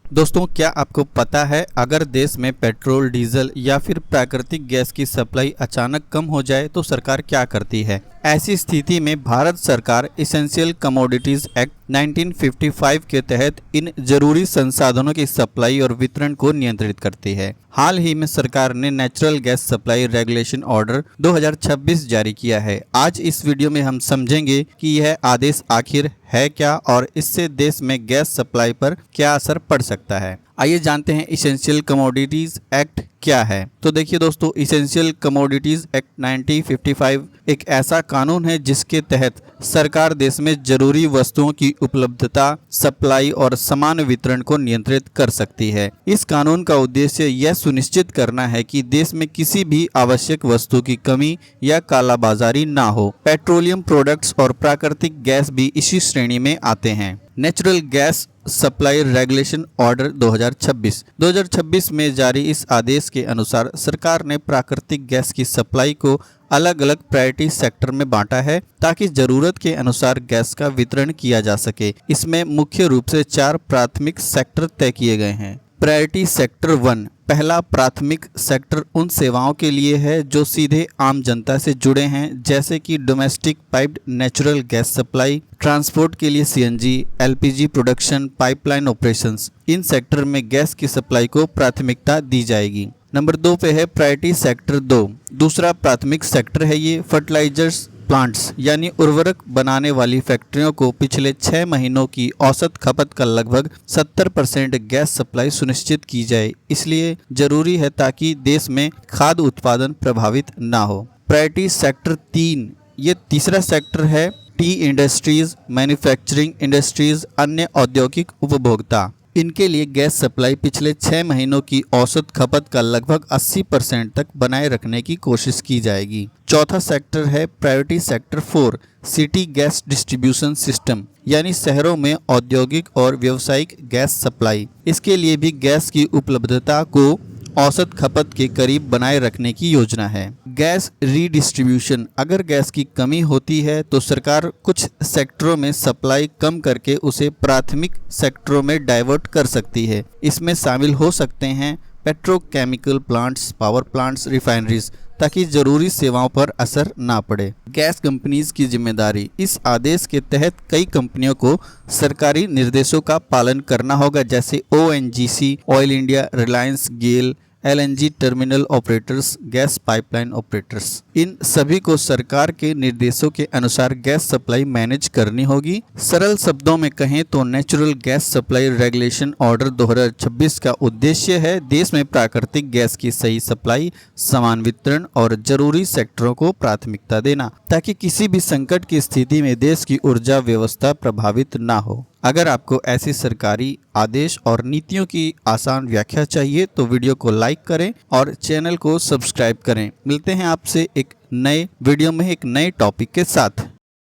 दोस्तों, क्या आपको पता है अगर देश में पेट्रोल, डीजल या फिर प्राकृतिक गैस की सप्लाई अचानक कम हो जाए तो सरकार क्या करती है। ऐसी स्थिति में भारत सरकार एसेंशियल कमोडिटीज एक्ट 1955 के तहत इन जरूरी संसाधनों की सप्लाई और वितरण को नियंत्रित करती है। हाल ही में सरकार ने natural gas supply regulation order 2026 जारी किया है। आज इस वीडियो में हम समझेंगे कि यह आदेश आखिर है क्या और इससे देश में गैस सप्लाई पर क्या असर पड़ सकता है। आइए जानते हैं इसेंशियल कमोडिटीज एक्ट क्या है। तो देखिए दोस्तों, इसेंशियल कमोडिटीज एक्ट 1955 एक ऐसा कानून है जिसके तहत सरकार देश में जरूरी वस्तुओं की उपलब्धता, सप्लाई और समान वितरण को नियंत्रित कर सकती है। इस कानून का उद्देश्य यह सुनिश्चित करना है कि देश में किसी भी आवश्यक वस्तु की कमी या कालाबाजारी ना हो। पेट्रोलियम प्रोडक्ट्स और प्राकृतिक गैस भी इसी श्रेणी में आते हैं। Natural gas supply regulation order 2026 में जारी इस आदेश के अनुसार सरकार ने प्राकृतिक गैस की सप्लाई को अलग अलग प्रायोरिटी सेक्टर में बांटा है ताकि जरूरत के अनुसार गैस का वितरण किया जा सके। इसमें मुख्य रूप से 4 प्राथमिक सेक्टर तय किए गए हैं। प्रायोरिटी सेक्टर 1, पहला प्राथमिक सेक्टर उन सेवाओं के लिए है जो सीधे आम जनता से जुड़े हैं, जैसे कि domestic piped natural gas supply, transport के लिए CNG, LPG production, pipeline operations. इन सेक्टर में गैस की सप्लाई को प्राथमिकता दी जाएगी। नंबर 2 पे है प्रायोरिटी सेक्टर 2, दूसरा प्राथमिक सेक्टर है ये फर्टिलाइजर्स प्लांट्स यानी उर्वरक बनाने वाली फैक्ट्रियों को पिछले 6 महीनों की औसत खपत का लगभग 70% गैस सप्लाई सुनिश्चित की जाए। इसलिए जरूरी है ताकि देश में खाद्य उत्पादन प्रभावित ना हो। प्रायोरिटी सेक्टर 3, ये तीसरा सेक्टर है टी इंडस्ट्रीज, मैन्युफैक्चरिंग इंडस्ट्रीज, अन्य औद्योगिक उपभोक्ता। इनके लिए गैस सप्लाई पिछले 6 महीनों की औसत खपत का लगभग 80% तक बनाए रखने की कोशिश की जाएगी। चौथा सेक्टर है priority sector 4, city gas distribution system यानी शहरों में औद्योगिक और व्यावसायिक गैस सप्लाई। इसके लिए भी गैस की उपलब्धता को औसत खपत के करीब बनाए रखने की योजना है। गैस रीडिस्ट्रीब्यूशन, अगर गैस की कमी होती है तो सरकार कुछ सेक्टरों में सप्लाई कम करके उसे प्राथमिक सेक्टरों में डाइवर्ट कर सकती है। इसमें शामिल हो सकते हैं petrochemical plants, power plants, refineries, ताकि जरूरी सेवाओं पर असर ना पड़े। गैस कंपनीज की जिम्मेदारी, इस आदेश के तहत कई कंपनियों को सरकारी निर्देशों का पालन करना होगा, जैसे ONGC, Oil India, Reliance, GAIL, LNG terminal operators, gas pipeline operators. इन सभी को सरकार के निर्देशों के अनुसार गैस सप्लाई मैनेज करनी होगी। सरल शब्दों में कहें तो natural gas supply regulation order 2026 का उद्देश्य है देश में प्राकृतिक गैस की सही सप्लाई, समान वितरण और जरूरी सेक्टरों को प्राथमिकता देना, ताकि किसी भी संकट की स्थिति में देश की ऊर्जा व्यवस्था प्रभावित ना हो। अगर आपको ऐसी सरकारी आदेश और नीतियों की आसान व्याख्या चाहिए तो वीडियो को लाइक करें और चैनल को सब्सक्राइब करें। मिलते हैं आपसे एक नए वीडियो में एक नए टॉपिक के साथ।